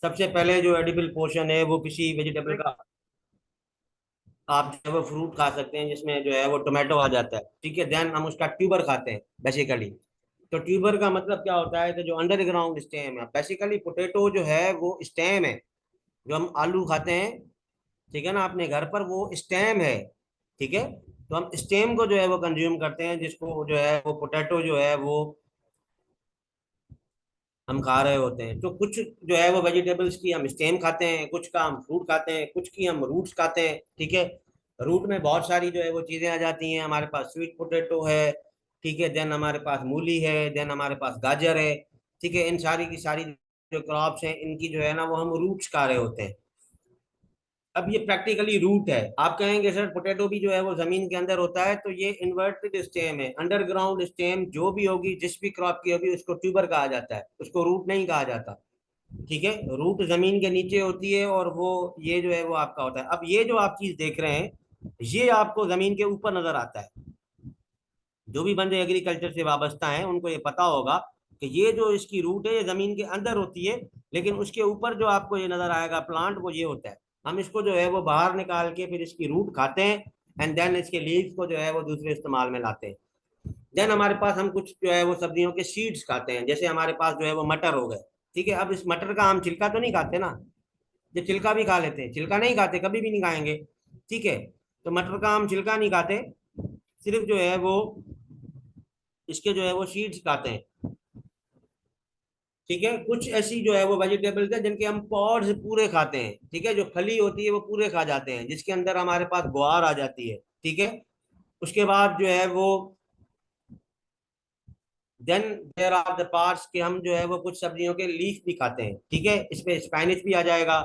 सबसे पहले जो एडिबल पोर्शन है वो किसी वेजिटेबल का, आप जो है वो फ्रूट खा सकते हैं जिसमें जो है वो टोमेटो आ जाता है, ठीक है। देन हम उसका ट्यूबर खाते हैं बेसिकली। तो ट्यूबर का मतलब क्या होता है, तो जो अंडरग्राउंड स्टेम है, बेसिकली पोटैटो जो है वो स्टेम है। जो हम आलू खाते हैं, ठीक है ना, अपने घर पर, वो स्टेम है, ठीक है। तो हम स्टेम को जो है वो कंज्यूम करते हैं, जिसको जो है वो पोटैटो जो है वो हम खा रहे होते हैं। तो कुछ जो है वो वेजिटेबल्स की हम स्टेम खाते हैं, कुछ का हम फ्रूट खाते हैं, कुछ की हम रूट्स खाते हैं, ठीक है। रूट में बहुत सारी जो है वो चीजें आ जाती हैं। हमारे पास स्वीट पोटैटो है, ठीक है। देन हमारे पास मूली है, देन हमारे पास गाजर है, ठीक है। इन सारी की सारी जो क्रॉप्स हैं, इनकी जो है ना वो हम रूट्स खा रहे होते हैं। अब ये प्रैक्टिकली रूट है। आप कहेंगे सर पोटैटो भी जो है वो जमीन के अंदर होता है, तो ये इन्वर्टेड स्टेम है। अंडरग्राउंड स्टेम जो भी होगी, जिस भी क्रॉप की होगी, उसको ट्यूबर कहा जाता है, उसको रूट नहीं कहा जाता, ठीक है। रूट जमीन के नीचे होती है, और वो ये जो है वो आपका होता है। अब ये जो आप चीज देख रहे हैं, ये आपको जमीन के ऊपर नजर आता है। जो भी बंदे एग्रीकल्चर से वाबस्ता हैं उनको ये पता होगा कि ये जो इसकी रूट है ये जमीन के अंदर होती है, लेकिन उसके ऊपर जो आपको ये नजर आएगा प्लांट, वो ये होता है। हम इसको जो है वो बाहर निकाल के फिर इसकी रूट खाते हैं, एंड देन इसके लीव्स को जो है वो दूसरे इस्तेमाल में लाते हैं। देन हमारे पास हम कुछ जो है वो सब्जियों के सीड्स खाते हैं, जैसे हमारे पास जो है वो मटर हो गए, ठीक है। अब इस मटर का हम छिलका तो नहीं खाते ना, जो छिलका भी खा लेते हैं, छिलका नहीं खाते, कभी भी नहीं खाएंगे, ठीक है। तो मटर का हम छिलका नहीं खाते, सिर्फ जो है वो इसके जो है वो सीड्स खाते हैं, ठीक है। कुछ ऐसी जो है वो वेजिटेबल्स है जिनके हम पॉड्स पूरे खाते हैं, ठीक है। जो फली होती है वो पूरे खा जाते हैं, जिसके अंदर हमारे पास ग्वार आ जाती है, ठीक है। उसके बाद जो है वो then there are the parts के हम जो है वो कुछ सब्जियों के लीफ भी खाते हैं, ठीक है। इसमें स्पाइनिश भी आ जाएगा,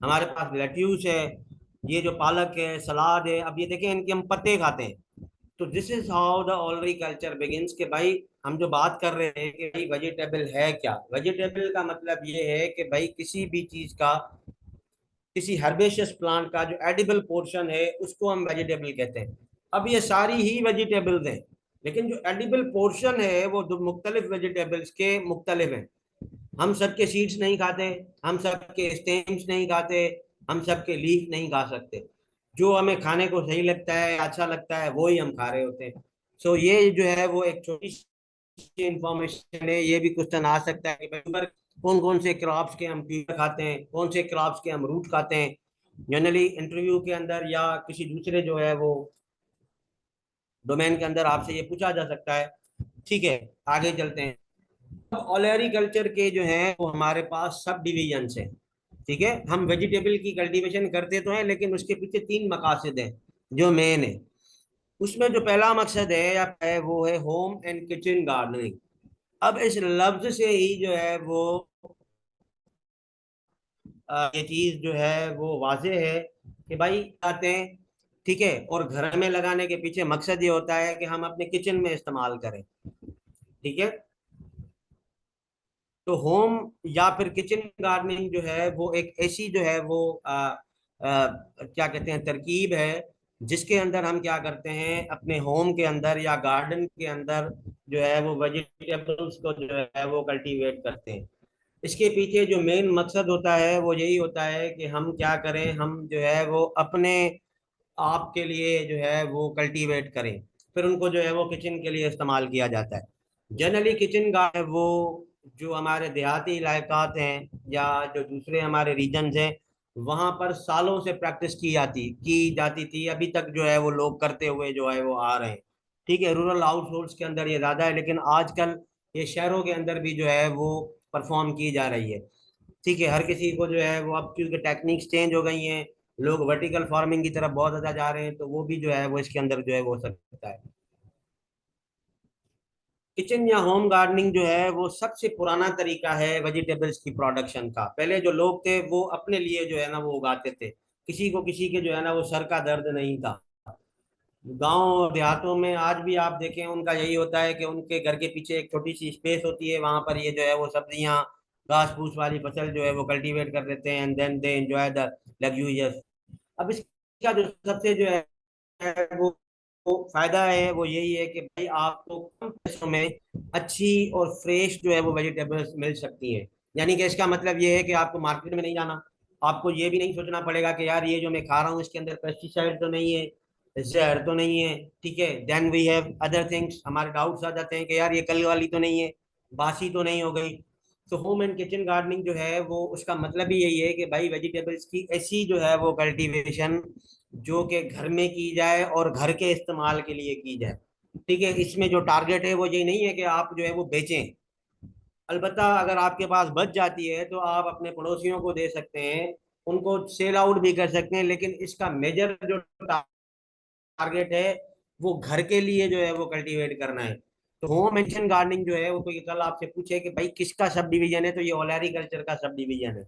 हमारे पास लेट्यूस है, ये जो पालक है, सलाद है। अब ये देखें, इनके हम पत्ते खाते हैं। तो दिस इज हाउ द ऑलरी कल्चर बिगिंस, कि भाई हम जो बात कर रहे हैं कि भाई वेजिटेबल है क्या, वेजिटेबल का मतलब ये है कि भाई किसी भी चीज का, किसी हर्बेशियस प्लांट का जो एडिबल पोर्शन है उसको हम वेजिटेबल कहते हैं। अब ये सारी ही वेजिटेबल्स हैं, लेकिन जो एडिबल पोर्शन है वो दो मुख्तलिफ वेजिटेबल्स के मुख्तलिफ हैं। हम सबके सीड्स नहीं खाते, हम सबके स्टेम्स नहीं खाते, हम सबके लीफ नहीं खा सकते। जो हमें खाने को सही लगता है, अच्छा लगता है, वो ही हम खा रहे होते हैं। सो ये जो है वो एक छोटी सी इंफॉर्मेशन है। ये भी क्वेश्चन आ सकता है कि भाई कौन कौन से क्रॉप्स के हम ट्यूबर खाते हैं, कौन से क्रॉप्स के हम रूट खाते हैं। जनरली इंटरव्यू के अंदर या किसी दूसरे जो है वो डोमेन के अंदर आपसे ये पूछा जा सकता है, ठीक है। आगे चलते हैं। अब ऑलरी कल्चर के जो हैं वो हमारे पास सब डिविजन है, ठीक है। हम वेजिटेबल की कल्टीवेशन करते तो हैं, लेकिन उसके पीछे तीन मकासद हैं जो मेन है। उसमें जो पहला मकसद है या है वो है होम एंड किचन गार्डनिंग। अब इस लफ्ज से ही जो है वो ये चीज जो है वो वाजे है कि भाई आते हैं, ठीक है। और घर में लगाने के पीछे मकसद ये होता है कि हम अपने किचन में इस्तेमाल करें, ठीक है। तो होम या फिर किचन गार्डनिंग जो है वो एक ऐसी जो है वो क्या कहते हैं तरकीब है, जिसके अंदर हम क्या करते हैं अपने होम के अंदर या गार्डन के अंदर जो है वो वेजिटेबल्स को जो है वो कल्टीवेट करते हैं। इसके पीछे जो मेन मकसद होता है वो यही होता है कि हम क्या करें, हम जो है वो अपने आप के लिए जो है वो कल्टीवेट करें, फिर उनको जो है वो किचन के लिए इस्तेमाल किया जाता है। जनरली किचन गार्डन वो जो हमारे देहाती इलाकात हैं या जो दूसरे हमारे रीजन्स हैं, वहां पर सालों से प्रैक्टिस की जाती थी, अभी तक जो है वो लोग करते हुए जो है वो आ रहे हैं, ठीक है। रूरल हाउस होल्ड्स के अंदर ये ज्यादा है, लेकिन आजकल ये शहरों के अंदर भी जो है वो परफॉर्म की जा रही है, ठीक है। हर किसी को जो है वो, अब क्योंकि टेक्निक्स चेंज हो गई हैं, लोग वर्टिकल फार्मिंग की तरफ बहुत ज्यादा जा रहे हैं, तो वो भी जो है वो इसके अंदर जो है वो हो सकता है। किचन या होम गार्डनिंग जो है वो सबसे पुराना तरीका है वेजिटेबल्स की प्रोडक्शन का। पहले जो लोग थे वो अपने लिए जो है ना वो उगाते थे, किसी को किसी के जो है ना वो सर का दर्द नहीं था। गांव देहातों में आज भी आप देखें, उनका यही होता है कि उनके घर के पीछे एक छोटी सी स्पेस होती है, वहां पर ये जो है वो सब्जियां, घास फूस वाली फसल जो है वो कल्टीवेट कर लेते हैं, and then they enjoy the luxurious. अब इसका जो सबसे जो है वो फायदा है वो यही है कि भाई आपको कम पैसों में अच्छी और फ्रेश जो है वो वेजिटेबल्स मिल सकती हैं। यानी कि इसका मतलब ये है कि आपको मार्केट में नहीं जाना, आपको ये भी नहीं सोचना पड़ेगा कि यार ये जो मैं खा रहा हूँ इसके अंदर पेस्टिसाइड तो नहीं है, जहर तो नहीं है। ठीक है, then we have other things, हमारे डाउट्स आ जाते हैं कि यार ये कल वाली तो नहीं है, बासी तो नहीं हो गई। तो होम एंड किचन गार्डनिंग जो है वो उसका मतलब ही यही है कि भाई वेजिटेबल्स की ऐसी जो है वो कल्टीवेशन जो कि घर में की जाए और घर के इस्तेमाल के लिए की जाए। ठीक है, इसमें जो टारगेट है वो ये नहीं है कि आप जो है वो बेचें। अलबत्ता अगर आपके पास बच जाती है तो आप अपने पड़ोसियों को दे सकते हैं, उनको सेल आउट भी कर सकते हैं, लेकिन इसका मेजर जो टारगेट है वो घर के लिए जो है वो कल्टीवेट करना है। तो होम मेंशन गार्डनिंग जो है वो कोई कल आपसे पूछे कि भाई किसका सब डिवीजन है, तो ये ओलैरिकल्चर का सब डिवीजन है।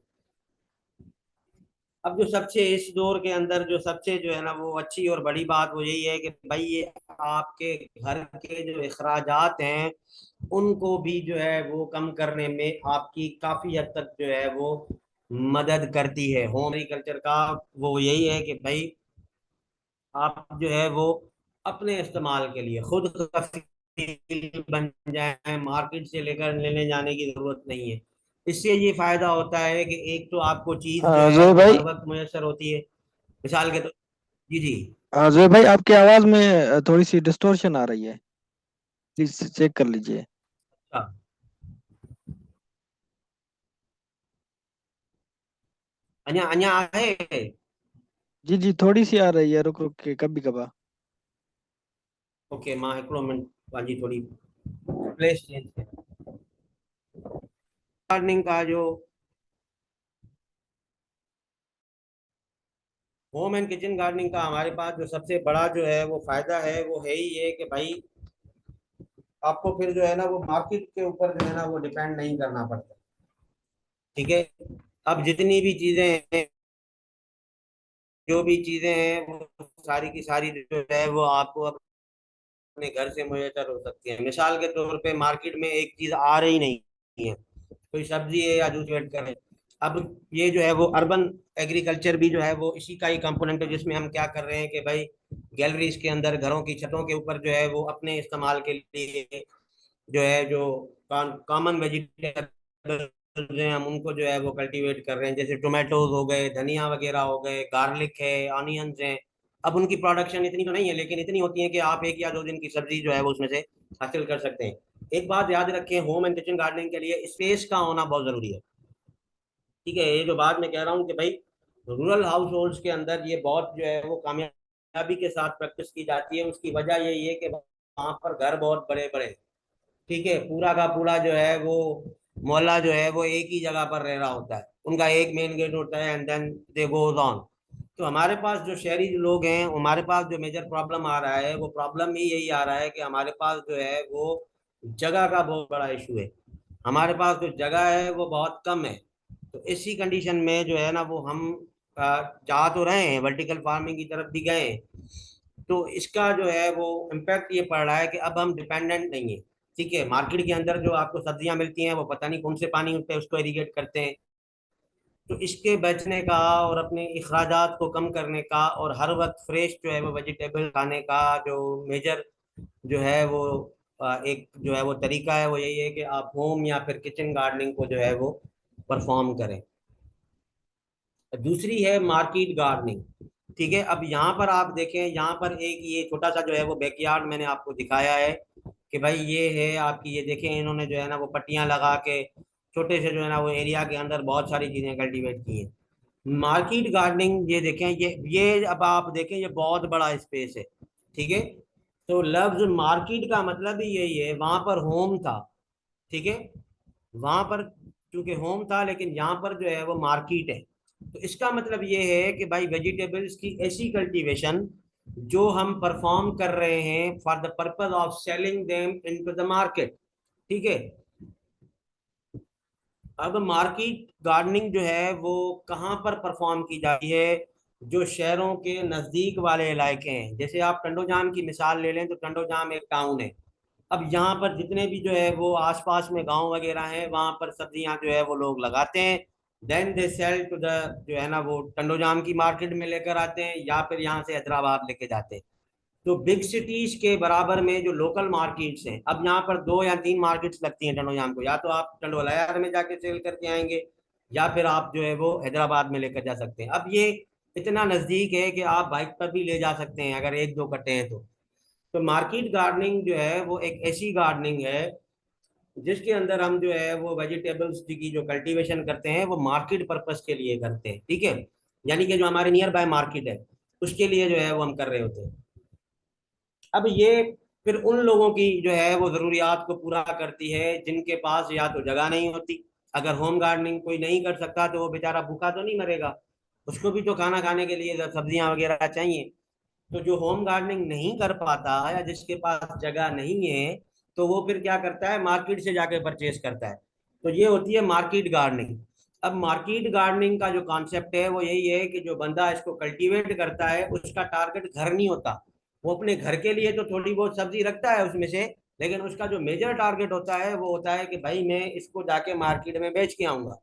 अब जो सबसे इस दौर के अंदर जो सबसे जो है ना वो अच्छी और बड़ी बात वो यही है कि भाई ये आपके घर के जो अखराजात हैं उनको भी जो है वो कम करने में आपकी काफी हद तक जो है वो मदद करती है। होम एग्रीकल्चर का वो यही है कि भाई आप जो है वो अपने इस्तेमाल के लिए खुद कफील बन जाए, मार्केट से लेकर लेने जाने की जरूरत नहीं है। इससे ये फायदा होता है कि एक तो आपको चीज जो है जोए वो भाई। हर वक्त मुयसर होती है। मिसाल के तो जी जी। जोए भाई, आपकी आवाज में थोड़ी सी डिस्टोर्शन आ रही है, प्लीज चेक कर लीजिए। अच्छा, अन्या अन्या आहे। जी जी, थोड़ी सी आ रही है, रुक रुक के कभी कभार। ओके, मां हिकिड़ो मिंट पंहिंजी थोड़ी प्लेस चेंज कयां। गार्डनिंग का जो होम एंड किचन गार्डनिंग का हमारे पास जो सबसे बड़ा जो है वो फायदा है वो है ही ये कि भाई आपको फिर जो है ना वो मार्केट के ऊपर जो है ना वो डिपेंड नहीं करना पड़ता। ठीक है, अब जितनी भी चीजें हैं, जो भी चीजें हैं वो सारी की सारी जो है वो आपको अपने घर से मुयसर हो सकती है। मिसाल के तौर पे मार्केट में एक चीज आ रही नहीं है, कोई सब्जी है या जूस वेट करें। अब ये जो है वो अर्बन एग्रीकल्चर भी जो है वो इसी का ही कंपोनेंट है, जिसमें हम क्या कर रहे हैं कि भाई गैलरीज के अंदर घरों की छतों के ऊपर जो है वो अपने इस्तेमाल के लिए जो है जो कॉमन वेजिटेबल हैं हम उनको जो है वो कल्टीवेट कर रहे हैं, जैसे टोमेटोज हो गए, धनिया वगैरह हो गए, गार्लिक है, ऑनियंस हैं। अब उनकी प्रोडक्शन इतनी तो नहीं है, लेकिन इतनी होती है कि आप एक या दो दिन की सब्जी जो है वो उसमें से हासिल कर सकते हैं। एक बात याद रखें, होम एंड किचन गार्डनिंग के लिए स्पेस का होना बहुत जरूरी है। ठीक है, ये जो बात मैं कह रहा हूँ कि भाई रूरल हाउस होल्ड्स के अंदर ये बहुत जो है वो कामयाबी के साथ प्रैक्टिस की जाती है, उसकी वजह यही है कि वहाँ पर घर बहुत बड़े बड़े। ठीक है, पूरा का पूरा जो है वो मोहल्ला जो है वो एक ही जगह पर रह रहा होता है, उनका एक मेन गेट होता है and then they goes on. तो हमारे पास जो शहरी लोग हैं हमारे पास जो मेजर प्रॉब्लम आ रहा है वो प्रॉब्लम ही यही आ रहा है कि हमारे पास जो है वो जगह का बहुत बड़ा इशू है। हमारे पास जो जगह है वो बहुत कम है। तो इसी कंडीशन में जो है ना वो हम चाह तो रहे हैं, वर्टिकल फार्मिंग की तरफ भी गए हैं। तो इसका जो है वो इम्पैक्ट ये पड़ रहा है कि अब हम डिपेंडेंट नहीं है। ठीक है, मार्केट के अंदर जो आपको सब्जियां मिलती हैं वो पता नहीं कौन से पानी पे उसको इरिगेट करते हैं। तो इसके बचने का और अपने अखराजात को कम करने का और हर वक्त फ्रेश जो है वो वेजिटेबल खाने का जो मेजर जो है वो एक जो है वो तरीका है वो यही है कि आप होम या फिर किचन गार्डनिंग को जो है वो परफॉर्म करें। दूसरी है मार्केट गार्डनिंग। ठीक है, अब यहाँ पर आप देखें, यहाँ पर एक ये छोटा सा जो है वो बैकयार्ड मैंने आपको दिखाया है कि भाई ये है आपकी, ये देखें इन्होंने जो है ना वो पट्टियां लगा के छोटे से जो है ना वो एरिया के अंदर बहुत सारी चीजें कल्टीवेट की हैं। मार्केट गार्डनिंग ये देखें, ये अब आप देखें ये बहुत बड़ा स्पेस है। ठीक है, तो लफ्ज मार्केट का मतलब ही यही है, वहां पर होम था। ठीक है, वहां पर चूंकि होम था लेकिन यहाँ पर जो है वो मार्केट है। तो इसका मतलब ये है कि भाई वेजिटेबल्स की ऐसी कल्टीवेशन जो हम परफॉर्म कर रहे हैं for the purpose of selling them into the market. ठीक है, अब मार्केट गार्डनिंग जो है वो कहाँ पर परफॉर्म की जाती है, जो शहरों के नजदीक वाले इलाके हैं। जैसे आप टंडोजाम की मिसाल ले लें तो टंडोजाम एक टाउन है। अब यहाँ पर जितने भी जो है वो आसपास में गांव वगैरह हैं वहां पर सब्जियां जो है वो लोग लगाते हैं, then they sell to the जो है ना वो टंडोजाम की मार्केट में लेकर आते हैं या फिर यहाँ से हैदराबाद लेके जाते हैं। तो बिग सिटीज के बराबर में जो लोकल मार्केट्स हैं, अब यहाँ पर 2 या 3 मार्केट्स लगती हैं टंडोजाम को, या तो आप टंडोलायर में जाके सेल करके आएंगे, या फिर आप जो है वो हैदराबाद में लेकर जा सकते हैं। अब ये इतना नजदीक है कि आप बाइक पर भी ले जा सकते हैं अगर 1-2 कट्टे हैं तो मार्केट गार्डनिंग जो है वो एक ऐसी गार्डनिंग है जिसके अंदर हम जो है वो वेजिटेबल्स की जो कल्टीवेशन करते हैं वो मार्केट पर्पस के लिए करते हैं, ठीक है। यानी कि जो हमारे नियर बाय मार्केट है उसके लिए जो है वो हम कर रहे होते हैं। अब ये फिर उन लोगों की जो है वो जरूरियात को पूरा करती है जिनके पास या तो जगह नहीं होती। अगर होम गार्डनिंग कोई नहीं कर सकता तो वो बेचारा भूखा तो नहीं मरेगा, उसको भी तो खाना खाने के लिए सब्जियां वगैरह चाहिए। तो जो होम गार्डनिंग नहीं कर पाता या जिसके पास जगह नहीं है, तो वो फिर क्या करता है, मार्केट से जाके परचेज करता है। तो ये होती है मार्केट गार्डनिंग। अब मार्केट गार्डनिंग का जो कॉन्सेप्ट है वो यही है कि जो बंदा इसको कल्टीवेट करता है उसका टारगेट घर नहीं होता। वो अपने घर के लिए तो थोड़ी बहुत सब्जी रखता है उसमें से, लेकिन उसका जो मेजर टारगेट होता है वो होता है कि भाई मैं इसको जाके मार्केट में बेच के आऊंगा।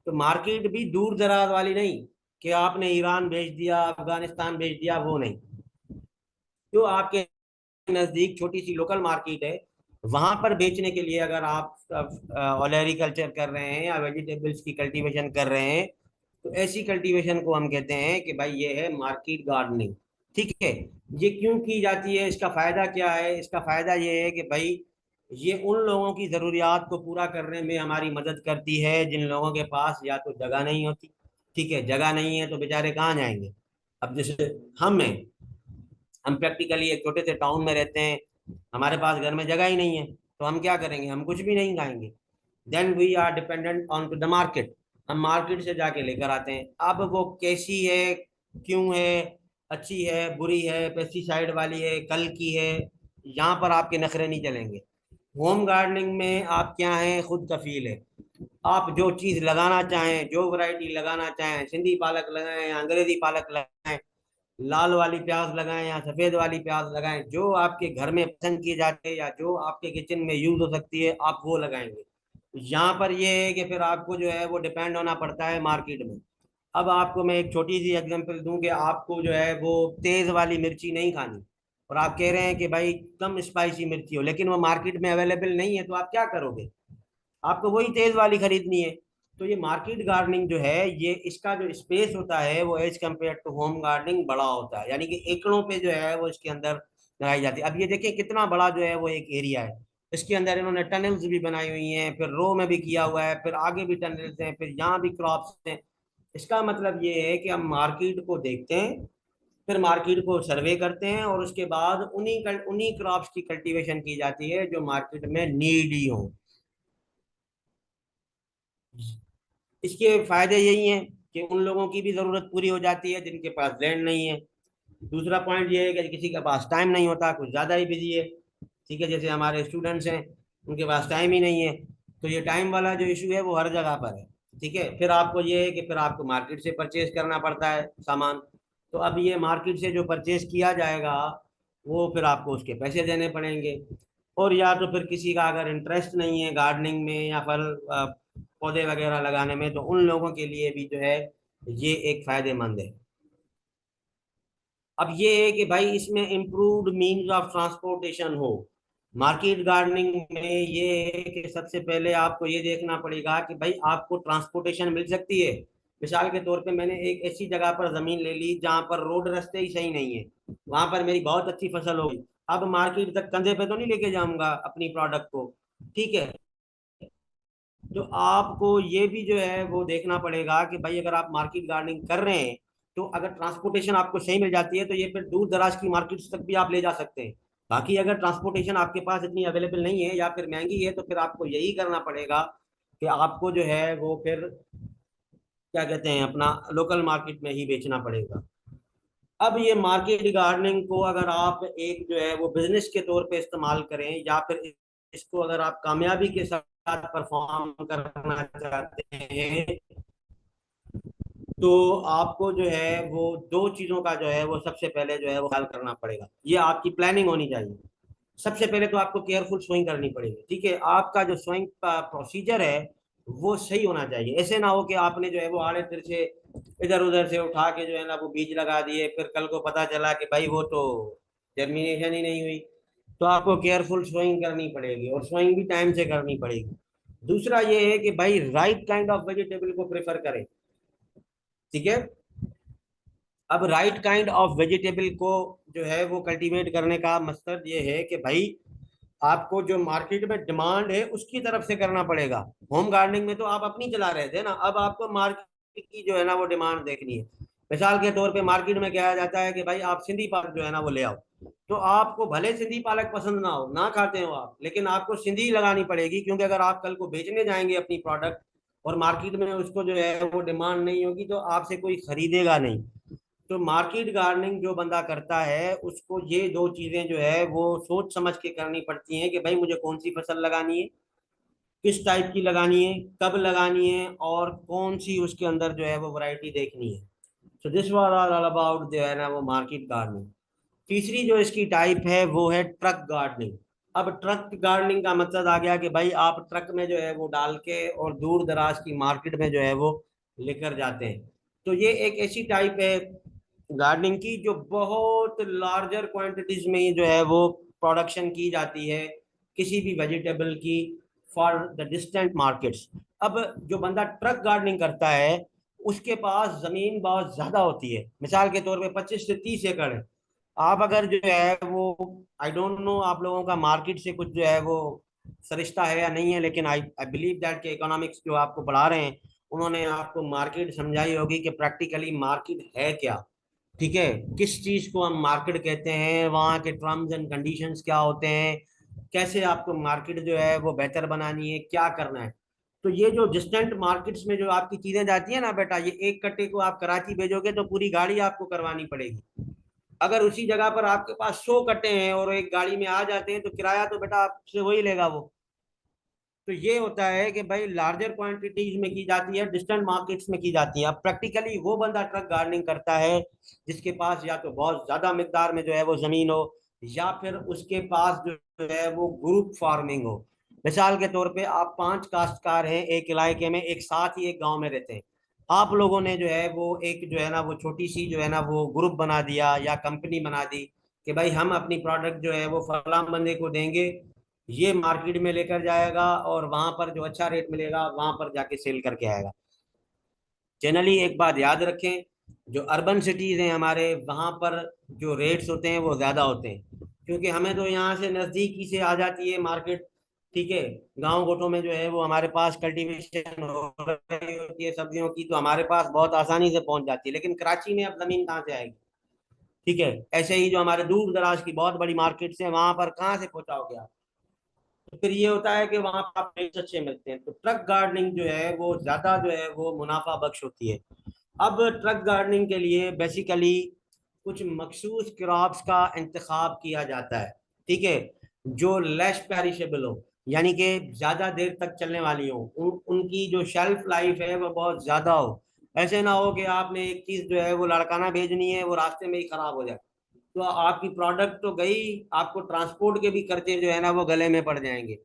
तो मार्केट भी दूर दराज वाली नहीं कि आपने ईरान भेज दिया, अफगानिस्तान भेज दिया, वो नहीं। जो आपके नजदीक छोटी सी लोकल मार्केट है, वहां पर बेचने के लिए अगर आप ऑलरिकल्चर कर रहे हैं या वेजिटेबल्स की कल्टीवेशन कर रहे हैं, तो ऐसी कल्टीवेशन को हम कहते हैं कि भाई ये है मार्केट गार्डनिंग, ठीक है। ये क्यों की जाती है, इसका फायदा क्या है? इसका फायदा ये है कि भाई ये उन लोगों की जरूरियात को पूरा करने में हमारी मदद करती है जिन लोगों के पास या तो जगह नहीं होती, ठीक है। जगह नहीं है तो बेचारे कहाँ जाएंगे? अब जैसे हम हैं, हम प्रैक्टिकली एक छोटे से टाउन में रहते हैं, हमारे पास घर में जगह ही नहीं है, तो हम क्या करेंगे? हम कुछ भी नहीं खाएंगे। Then we are dependent on to the market. हम मार्केट से जाके लेकर आते हैं। अब वो कैसी है, क्यों है, अच्छी है, बुरी है, पेस्टिसाइड वाली है, कल की है, यहाँ पर आपके नखरे नहीं चलेंगे। होम गार्डनिंग में आप क्या हैं, खुद कफील है। आप जो चीज लगाना चाहें, जो वैरायटी लगाना चाहें, सिंधी पालक लगाएं या अंग्रेजी पालक लगाएं, लाल वाली प्याज लगाएं या सफेद वाली प्याज लगाएं, जो आपके घर में पसंद किए जाते हैं या जो आपके किचन में यूज हो सकती है आप वो लगाएंगे। यहाँ पर ये है कि फिर आपको जो है वो डिपेंड होना पड़ता है मार्केट में। अब आपको मैं एक छोटी सी एग्जांपल दूं कि आपको जो है वो तेज वाली मिर्ची नहीं खानी, और आप कह रहे हैं कि भाई कम स्पाइसी मिर्ची हो, लेकिन वो मार्केट में अवेलेबल नहीं है, तो आप क्या करोगे? आपको वही तेज वाली खरीदनी है। तो ये मार्केट गार्डनिंग जो है, ये इसका जो स्पेस होता है वो as compare to home gardening बड़ा होता है, यानी कि एकड़ों पे जो है वो इसके अंदर लगाई जाती है। अब ये देखिए कितना बड़ा जो है वो एक एरिया है, इसके अंदर इन्होंने टनल्स भी बनाई हुई हैं, फिर रो में भी किया हुआ है, फिर आगे भी टनल्स हैं, फिर यहाँ भी क्रॉप्स हैं। इसका मतलब ये है कि हम मार्केट को देखते हैं, फिर मार्केट को सर्वे करते हैं, और उसके बाद उन्हीं क्रॉप्स की कल्टीवेशन की जाती है जो मार्केट में नीडी हो। इसके फायदे यही हैं कि उन लोगों की भी जरूरत पूरी हो जाती है जिनके पास लैंड नहीं है। दूसरा पॉइंट ये है कि किसी के पास टाइम नहीं होता, कुछ ज्यादा ही बिजी है, ठीक है। जैसे हमारे स्टूडेंट्स हैं, उनके पास टाइम ही नहीं है, तो ये टाइम वाला जो इशू है वो हर जगह पर है, ठीक है। फिर आपको ये है कि फिर आपको मार्केट से परचेज करना पड़ता है सामान। तो अब ये मार्केट से जो परचेज किया जाएगा वो फिर आपको उसके पैसे देने पड़ेंगे। और या तो फिर किसी का अगर इंटरेस्ट नहीं है गार्डनिंग में या फल पौधे वगैरह लगाने में, तो उन लोगों के लिए भी जो है ये एक फायदेमंद है। अब ये है कि भाई इसमें इम्प्रूव्ड मीन्स ऑफ ट्रांसपोर्टेशन हो। मार्केट गार्डनिंग में ये है कि सबसे पहले आपको ये देखना पड़ेगा कि भाई आपको ट्रांसपोर्टेशन मिल सकती है। मिसाल के तौर पे मैंने एक ऐसी जगह पर जमीन ले ली जहां पर रोड रास्ते ही सही नहीं है, वहां पर मेरी बहुत अच्छी फसल होगी। अब मार्केट तक कंधे पे तो नहीं लेके जाऊंगा अपनी प्रोडक्ट को, ठीक है। तो आपको ये भी जो है वो देखना पड़ेगा कि भाई अगर आप मार्केट गार्डनिंग कर रहे हैं, तो अगर ट्रांसपोर्टेशन आपको सही मिल जाती है तो ये फिर दूर दराज की मार्केट्स तक भी आप ले जा सकते हैं। बाकी अगर ट्रांसपोर्टेशन आपके पास इतनी अवेलेबल नहीं है या फिर महंगी है, तो फिर आपको यही करना पड़ेगा कि आपको जो है वो फिर क्या कहते हैं, अपना लोकल मार्केट में ही बेचना पड़ेगा। अब ये मार्केट गार्डनिंग को अगर आप एक जो है वो बिजनेस के तौर पे इस्तेमाल करें, या फिर इसको अगर आप कामयाबी के साथ परफॉर्म करना चाहते हैं, तो आपको जो है वो दो चीजों का जो है वो सबसे पहले जो है वो ख्याल करना पड़ेगा। ये आपकी प्लानिंग होनी चाहिए। सबसे पहले तो आपको केयरफुल सोइंग करनी पड़ेगी, ठीक है। आपका जो सोइंग का प्रोसीजर है वो सही होना चाहिए। ऐसे ना हो कि आपने जो है वो आड़े तिरछे इधर उधर से उठा के जो है ना वो बीज लगा दिए, फिर कल को पता चला कि भाई वो तो जर्मिनेशन ही नहीं हुई, तो आपको केयरफुल सोइंग करनी पड़ेगी, और सोइंग भी टाइम से करनी पड़ेगी। दूसरा ये है कि भाई राइट काइंड ऑफ वेजिटेबल को प्रेफर करें, ठीक है। अब राइट काइंड ऑफ वेजिटेबल को जो है वो कल्टीवेट करने का मकसद ये है कि भाई आपको जो मार्केट में डिमांड है उसकी तरफ से करना पड़ेगा। होम गार्डनिंग में तो आप अपनी चला रहे थे ना, अब आपको मार्केट की जो है ना वो डिमांड देखनी है। मिसाल के तौर पे मार्केट में कहा जाता है कि भाई आप सिंधी पालक जो है ना वो ले आओ, तो आपको भले सिंधी पालक पसंद ना हो, ना खाते हो आप, लेकिन आपको सिंधी लगानी पड़ेगी, क्योंकि अगर आप कल को बेचने जाएंगे अपनी प्रोडक्ट और मार्केट में उसको जो है वो डिमांड नहीं होगी, तो आपसे कोई खरीदेगा नहीं। तो मार्केट गार्डनिंग जो बंदा करता है उसको ये दो चीजें जो है वो सोच समझ के करनी पड़ती हैं कि भाई मुझे कौन सी फसल लगानी है, किस टाइप की लगानी है, कब लगानी है, और कौन सी उसके अंदर जो है वो वैरायटी देखनी है। So this was all about जो है ना वो मार्केट गार्डनिंग। तीसरी जो इसकी टाइप है वो है ट्रक गार्डनिंग। अब ट्रक गार्डनिंग का मकसद आ गया कि भाई आप ट्रक में जो है वो डाल के और दूर दराज की मार्केट में जो है वो लेकर जाते हैं। तो ये एक ऐसी टाइप है गार्डनिंग की जो बहुत लार्जर क्वांटिटीज में ही जो है वो प्रोडक्शन की जाती है किसी भी वेजिटेबल की, फॉर द डिस्टेंट मार्केट्स। अब जो बंदा ट्रक गार्डनिंग करता है उसके पास जमीन बहुत ज्यादा होती है, मिसाल के तौर पे 25 से 30 एकड़ है। आप अगर जो है वो, आई डोंट नो आप लोगों का मार्केट से कुछ जो है वो सरिश्ता है या नहीं है, लेकिन आई आई बिलीव दैट के इकोनॉमिक्स जो आपको पढ़ा रहे हैं उन्होंने आपको मार्केट समझाई होगी कि प्रैक्टिकली मार्केट है क्या, ठीक है। किस चीज को हम मार्केट कहते हैं, वहाँ के टर्म्स एंड कंडीशंस क्या होते हैं, कैसे आपको मार्केट जो है वो बेहतर बनानी है, क्या करना है। तो ये जो डिस्टेंट मार्केट्स में जो आपकी चीजें जाती है ना बेटा, ये एक कट्टे को आप कराची भेजोगे तो पूरी गाड़ी आपको करवानी पड़ेगी। अगर उसी जगह पर आपके पास 100 कट्टे हैं और एक गाड़ी में आ जाते हैं तो किराया तो बेटा आपसे वही लेगा वो। तो ये होता है कि भाई लार्जर क्वांटिटीज में की जाती है, डिस्टेंट मार्केट्स में की जाती है। अब प्रैक्टिकली वो बंदा ट्रक गार्डनिंग करता है जिसके पास या तो बहुत ज्यादा मिकदार में जो है वो जमीन हो, या फिर उसके पास जो है वो ग्रुप फार्मिंग हो। मिसाल के तौर पे आप 5 काश्तकार हैं एक इलाके में, एक साथ ही एक गांव में रहते हैं। आप लोगों ने जो है वो एक जो है ना वो छोटी सी जो है ना वो ग्रुप बना दिया या कंपनी बना दी कि भाई हम अपनी प्रोडक्ट जो है वो फलां बंदे को देंगे, ये मार्केट में लेकर जाएगा और वहां पर जो अच्छा रेट मिलेगा वहां पर जाके सेल करके आएगा। जनरली एक बात याद रखें, जो अर्बन सिटीज हैं हमारे, वहां पर जो रेट्स होते हैं वो ज्यादा होते हैं, क्योंकि हमें तो यहाँ से नजदीकी से आ जाती है मार्केट, ठीक है। गांव गोठों में जो है वो हमारे पास कल्टीवेशन हो रही होती है सब्जियों की, तो हमारे पास बहुत आसानी से पहुंच जाती है, लेकिन कराची में अब जमीन कहाँ से आएगी, ठीक है। ऐसे ही जो हमारे दूर दराज की बहुत बड़ी मार्केट्स हैं वहां पर कहाँ से पहुंचाओगे आप। तो फिर ये होता है कि वहां पर आप रेट्स अच्छे मिलते हैं, तो ट्रक गार्डनिंग जो है वो ज्यादा जो है वो मुनाफा बख्श होती है। अब ट्रक गार्डनिंग के लिए बेसिकली कुछ मखसूस क्रॉप्स का इंतखाब किया जाता है, ठीक है, जो लेस पेरिशेबल हो, यानी कि ज्यादा देर तक चलने वाली हो, उनकी जो शेल्फ लाइफ है वो बहुत ज्यादा हो। ऐसे ना हो कि आपने एक चीज जो है वो लड़काना भेजनी है, वो रास्ते में ही खराब हो जाए, तो आपकी प्रोडक्ट तो गई, आपको ट्रांसपोर्ट के भी खर्चे जो है ना वो गले में पड़ जाएंगे।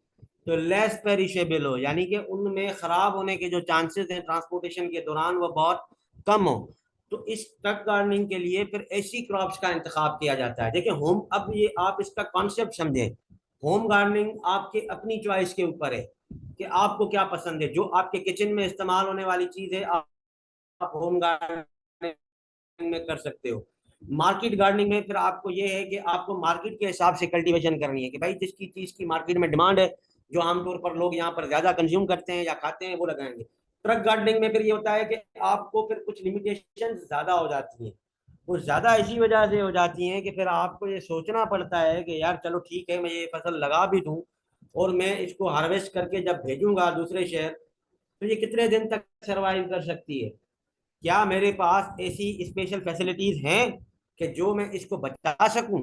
तो लेस पेरिशेबल हो, यानी कि उनमें खराब होने के जो चांसेस हैं ट्रांसपोर्टेशन के दौरान वो बहुत कम हो। तो इस ट्रक गार्डनिंग के लिए फिर ऐसी क्रॉप्स का इंतखाब किया जाता है। देखिए होम, अब ये आप इसका कॉन्सेप्ट समझें, होम गार्डनिंग आपके अपनी चॉइस के ऊपर है कि आपको क्या पसंद है, जो आपके किचन में इस्तेमाल होने वाली चीज है आप होम गार्डनिंग में कर सकते हो। मार्केट गार्डनिंग में फिर आपको ये है कि आपको मार्केट के हिसाब से कल्टीवेशन करनी है कि भाई जिसकी चीज की मार्केट में डिमांड है, जो आमतौर पर लोग यहाँ पर ज्यादा कंज्यूम करते हैं या खाते हैं वो लगाएंगे। ट्रक गार्डनिंग में फिर ये होता है कि आपको फिर कुछ लिमिटेशन ज्यादा हो जाती हैं। वो ज्यादा इसी वजह से हो जाती हैं कि फिर आपको ये सोचना पड़ता है कि यार चलो ठीक है मैं ये फसल लगा भी दूं और मैं इसको हार्वेस्ट करके जब भेजूंगा दूसरे शहर, तो ये कितने दिन तक सरवाइव कर सकती है, क्या मेरे पास ऐसी स्पेशल फैसिलिटीज हैं कि जो मैं इसको बचा सकूं।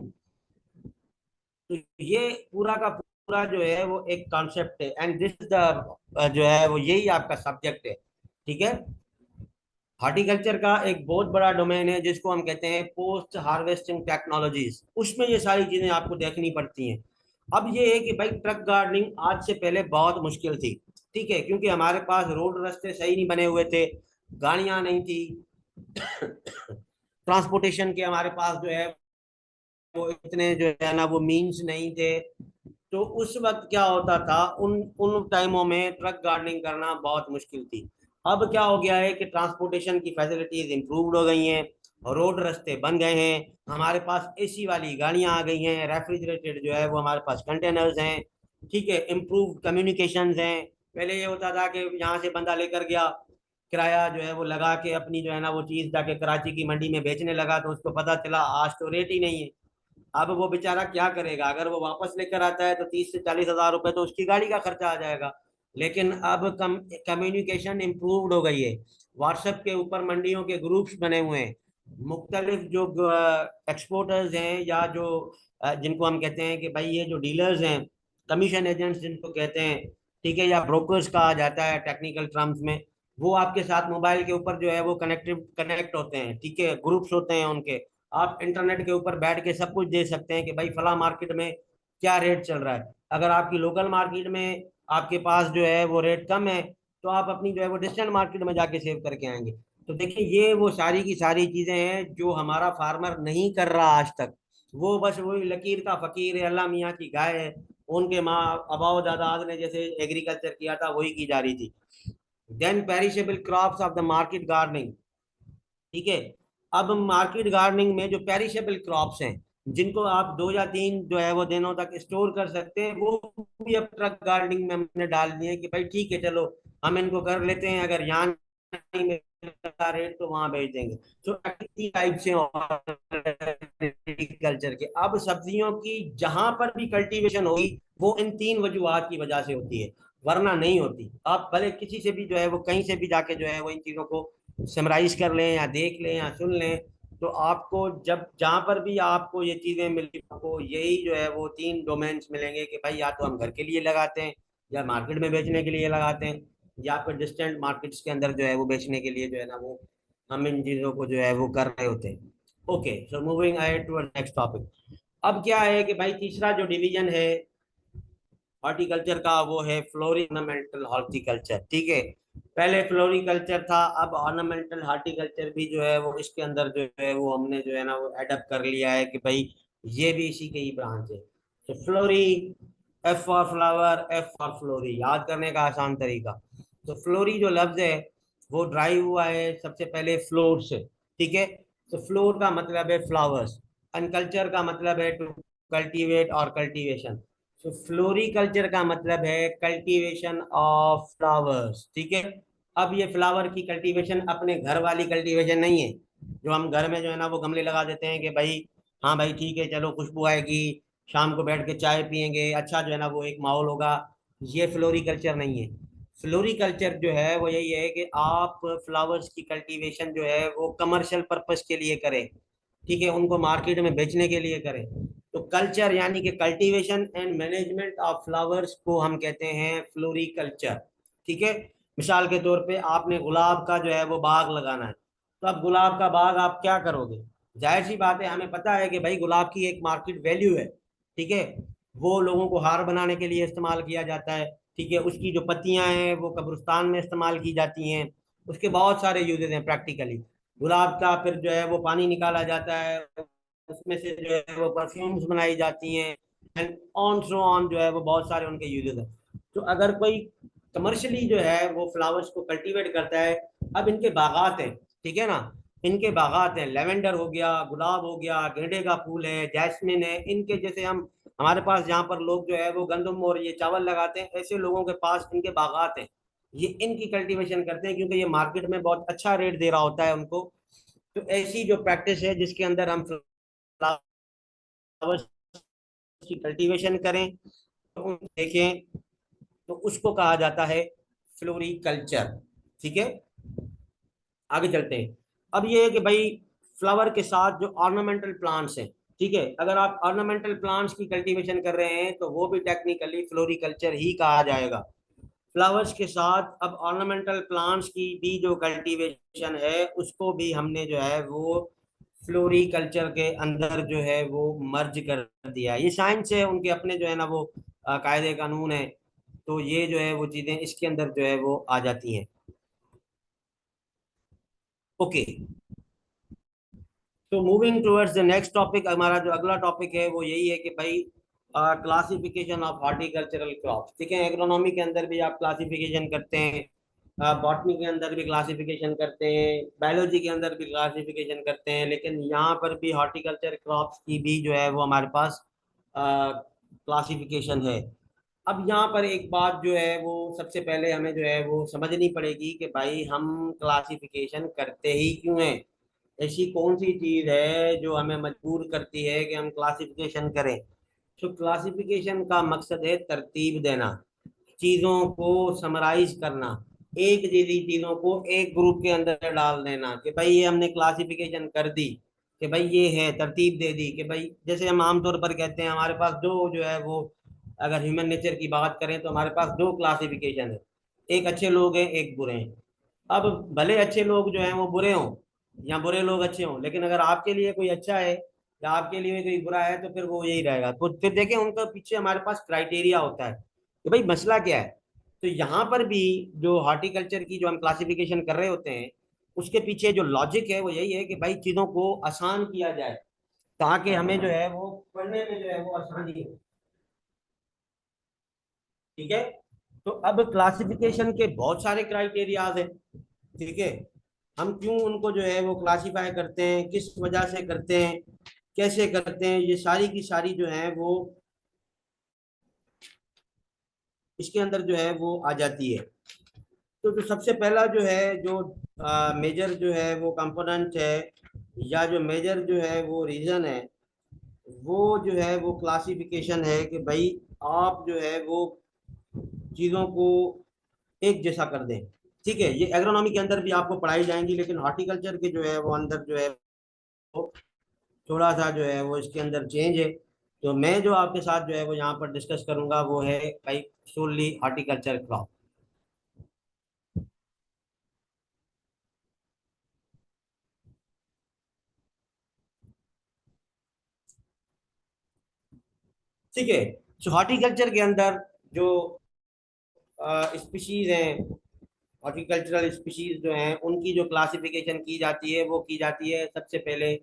तो ये पूरा का पूरा जो है वो एक कॉन्सेप्ट है, एंड दिस द जो है वो यही आपका सब्जेक्ट है, ठीक है। हॉर्टिकल्चर का एक बहुत बड़ा डोमेन है जिसको हम कहते हैं पोस्ट हार्वेस्टिंग टेक्नोलॉजीज, उसमें ये सारी चीजें आपको देखनी पड़ती हैं। अब ये है कि भाई ट्रक गार्डनिंग आज से पहले बहुत मुश्किल थी, ठीक है, क्योंकि हमारे पास रोड रास्ते सही नहीं बने हुए थे, गाड़ियां नहीं थी, ट्रांसपोर्टेशन के हमारे पास जो है वो इतने जो है ना वो मीन्स नहीं थे। तो उस वक्त क्या होता था, उन उन टाइमों में ट्रक गार्डनिंग करना बहुत मुश्किल थी। अब क्या हो गया है कि ट्रांसपोर्टेशन की फैसिलिटीज इंप्रूव्ड हो गई हैं, रोड रास्ते बन गए हैं, हमारे पास एसी वाली गाड़ियां आ गई हैं, रेफ्रिजरेटेड जो है वो हमारे पास कंटेनर्स हैं, ठीक है, इम्प्रूव्ड कम्युनिकेशंस हैं। पहले ये होता था कि यहाँ से बंदा लेकर गया, किराया जो है वो लगा के अपनी जो है ना वो चीज जाके कराची की मंडी में बेचने लगा, तो उसको पता चला आज तो रेट ही नहीं है। अब वो बेचारा क्या करेगा, अगर वो वापस लेकर आता है तो 30 से 40 हज़ार रुपए तो उसकी गाड़ी का खर्चा आ जाएगा। लेकिन अब कम्युनिकेशन इम्प्रूव्ड हो गई है, व्हाट्सएप के ऊपर मंडियों के ग्रुप्स बने हुए हैं, मुख्तलिफ जो एक्सपोर्टर्स हैं या जो जिनको हम कहते हैं कि भाई ये जो डीलर्स हैं, कमीशन एजेंट्स जिनको कहते हैं, ठीक है, या ब्रोकर्स कहा जाता है टेक्निकल टर्म्स में, वो आपके साथ मोबाइल के ऊपर जो है वो कनेक्ट होते हैं, ठीक है, ग्रुप्स होते हैं उनके। आप इंटरनेट के ऊपर बैठ के सब कुछ देख सकते हैं कि भाई फला मार्केट में क्या रेट चल रहा है। अगर आपकी लोकल मार्केट में आपके पास जो है वो रेट कम है, तो आप अपनी जो है वो डिस्टेंट मार्केट में जाके सेव करके आएंगे। तो देखिए ये वो सारी की सारी चीजें हैं जो हमारा फार्मर नहीं कर रहा आज तक। वो बस वही लकीर का फकीर है, अल्लाह मियाँ की गाय है, उनके माँ अबाव दादाज ने जैसे एग्रीकल्चर किया था वही की जा रही थी। Then perishable crops of the market gardening, ठीक है। अब मार्केट गार्डनिंग में जो पेरिशेबल क्रॉप्स हैं, जिनको आप 2 या 3 जो है वो दिनों तक स्टोर कर सकते हैं, वो भी अब ट्रक गार्डनिंग में हमने डाल दिए कि भाई ठीक है चलो हम इनको कर लेते हैं, अगर यहाँ नहीं मिलता रेट तो वहां बेच देंगे। तो टाइप से एग्रीकल्चर के, अब सब्जियों की जहां पर भी कल्टीवेशन होगी वो इन 3 वजूहात की वजह से होती है, वरना नहीं होती। आप भले किसी से भी जो है वो कहीं से भी जाके जो है वो इन चीजों को समराइज कर लें या देख लें या सुन लें, तो आपको जब जहां पर भी आपको ये चीजें मिली, आपको यही जो है वो 3 डोमेन्स मिलेंगे कि भाई या तो हम घर के लिए लगाते हैं, या मार्केट में बेचने के लिए लगाते हैं, या फिर डिस्टेंट मार्केट्स के अंदर जो है वो बेचने के लिए जो है ना वो हम इन चीजों को जो है वो कर रहे होते हैं। Okay, so moving ahead to next topic. अब क्या है कि भाई तीसरा जो डिवीजन है हॉर्टिकल्चर का वो है फ्लोरिनमेंटल हॉर्टिकल्चर, ठीक है। पहले फ्लोरिकल्चर था, अब ऑर्नामेंटल हॉर्टिकल्चर भी जो है वो इसके अंदर जो है वो हमने जो है ना वो एडप्ट कर लिया है कि भाई ये भी इसी के ही ब्रांच है। तो flori, F for flower, F for flori, याद करने का आसान तरीका। तो फ्लोरी जो लफ्ज है वो ड्राइव हुआ है सबसे पहले फ्लोर से, ठीक है। तो फ्लोर का मतलब है फ्लावर्स, एंड कल्चर का मतलब है टू कल्टीवेट और कल्टीवेशन। तो फ्लोरिकल्चर का मतलब है कल्टीवेशन ऑफ फ्लावर्स, ठीक है। अब ये फ्लावर की कल्टीवेशन अपने घर वाली कल्टीवेशन नहीं है, जो हम घर में जो है ना वो गमले लगा देते हैं कि भाई हाँ भाई ठीक है चलो खुशबू आएगी, शाम को बैठ के चाय पियेंगे, अच्छा जो है ना वो एक माहौल होगा। ये फ्लोरिकल्चर नहीं है। फ्लोरिकल्चर जो है वो यही है कि आप फ्लावर्स की कल्टीवेशन जो है वो कमर्शियल पर्पस के लिए करें, ठीक है, उनको मार्केट में बेचने के लिए करें। तो कल्चर यानी कि cultivation and management of flowers को हम कहते हैं फ्लोरिकल्चर, ठीक है। मिसाल के तौर पे आपने गुलाब का जो है वो बाग लगाना है, तो अब गुलाब का बाग आप क्या करोगे? जाहिर सी बात है, हमें पता है कि भाई गुलाब की एक मार्केट वैल्यू है, ठीक है। वो लोगों को हार बनाने के लिए इस्तेमाल किया जाता है, ठीक है, उसकी जो पत्तियां हैं वो कब्रिस्तान में इस्तेमाल की जाती हैं, उसके बहुत सारे यूजेस हैं प्रैक्टिकली। गुलाब का फिर जो है वो पानी निकाला जाता है, उसमें से जो है वो परफ्यूम्स बनाई जाती हैं, एंड ऑन सो ऑन जो है वो बहुत सारे उनके यूजेस हैं। तो अगर कोई कमर्शियली जो है वो फ्लावर्स को कल्टीवेट करता है, अब इनके बागात हैं, ठीक है ना, इनके बागात हैं, लेवेंडर हो गया, गुलाब हो गया, गेंदे का फूल है, जैस्मिन है, इनके जैसे हम हमारे पास जहाँ पर लोग जो है वो गंदम और ये चावल लगाते हैं, ऐसे लोगों के पास इनके बागात हैं, ये इनकी कल्टीवेशन करते हैं क्योंकि ये मार्केट में बहुत अच्छा रेट दे रहा होता है उनको। तो ऐसी जो प्रैक्टिस है जिसके अंदर हम फ्लावर्स की कल्टीवेशन करें, तो देखें, तो उसको कहा जाता है फ्लोरिकल्चर, ठीक है। आगे चलते हैं। अब ये है कि भाई फ्लावर के साथ जो ऑर्नामेंटल प्लांट्स हैं, ठीक है, अगर आप ऑर्नामेंटल प्लांट्स की कल्टीवेशन कर रहे हैं तो वो भी टेक्निकली फ्लोरिकल्चर ही कहा जाएगा। फ्लावर्स के साथ अब ऑर्नामेंटल प्लांट्स की भी जो कल्टीवेशन है उसको भी हमने जो है वो फ्लोरिकल्चर के अंदर जो है वो मर्ज कर दिया है। ये साइंस है, उनके अपने जो है ना वो कायदे कानून है, तो ये जो है वो चीजें इसके अंदर जो है वो आ जाती हैं। ओके, तो moving towards the next topic, हमारा जो अगला टॉपिक है वो यही है कि भाई क्लासिफिकेशन ऑफ हॉर्टिकल्चरल क्रॉप्स। ठीक है, एग्रोनॉमी के अंदर भी आप क्लासिफिकेशन करते हैं, बॉटनी के अंदर भी क्लासिफिकेशन करते हैं, बायोलॉजी के अंदर भी क्लासिफिकेशन करते हैं, लेकिन यहाँ पर भी हॉर्टिकल्चर क्रॉप्स की भी जो है वो हमारे पास क्लासिफिकेशन है। अब यहाँ पर एक बात जो है वो सबसे पहले हमें जो है वो समझनी पड़ेगी कि भाई हम क्लासिफिकेशन करते ही क्यों हैं। ऐसी कौन सी चीज है जो हमें मजबूर करती है कि हम क्लासिफिकेशन करें। तो क्लासिफिकेशन का मकसद है तरतीब देना, चीजों को समराइज करना, एक जैसी चीजों को एक ग्रुप के अंदर डाल देना कि भाई ये हमने क्लासिफिकेशन कर दी, कि भाई ये है, तरतीब दे दी कि भाई जैसे हम आमतौर पर कहते हैं हमारे पास दो जो है वो, अगर ह्यूमन नेचर की बात करें तो हमारे पास दो क्लासिफिकेशन है, एक अच्छे लोग हैं एक बुरे हैं। अब भले अच्छे लोग जो हैं वो बुरे हों या बुरे लोग अच्छे हों, लेकिन अगर आपके लिए कोई अच्छा है या आपके लिए कोई बुरा है तो फिर वो यही रहेगा। तो फिर देखें उनका पीछे हमारे पास क्राइटेरिया होता है कि भाई मसला क्या है। तो यहाँ पर भी जो हॉर्टिकल्चर की जो हम क्लासिफिकेशन कर रहे होते हैं उसके पीछे जो लॉजिक है वो यही है कि भाई चीजों को आसान किया जाए ताकि हमें जो है वो पढ़ने में जो है वो आसानी हो। ठीक है, तो अब क्लासिफिकेशन के बहुत सारे क्राइटेरियाज हैं। ठीक है, हम क्यों उनको जो है वो क्लासिफाई करते हैं, किस वजह से करते हैं, कैसे करते हैं, ये सारी की सारी जो है वो इसके अंदर जो है वो आ जाती है। तो जो सबसे पहला जो है जो मेजर जो है वो कंपोनेंट है या जो मेजर जो है वो रीजन है वो जो है वो क्लासिफिकेशन है कि भाई आप जो है वो चीजों को एक जैसा कर दें। ठीक है, ये एग्रोनॉमी के अंदर भी आपको पढ़ाई जाएंगी, लेकिन हॉर्टिकल्चर के जो है वो अंदर जो है वो थोड़ा सा जो है वो इसके अंदर चेंज है। तो मैं जो आपके साथ जो है वो यहाँ पर डिस्कस करूंगा वो है भाई सोनली हॉर्टिकल्चर क्रॉप। ठीक है, सो हॉर्टिकल्चर के अंदर जो स्पीशीज हैं, हॉर्टिकल्चरल स्पीशीज जो हैं उनकी जो क्लासिफिकेशन की जाती है वो की जाती है सबसे पहले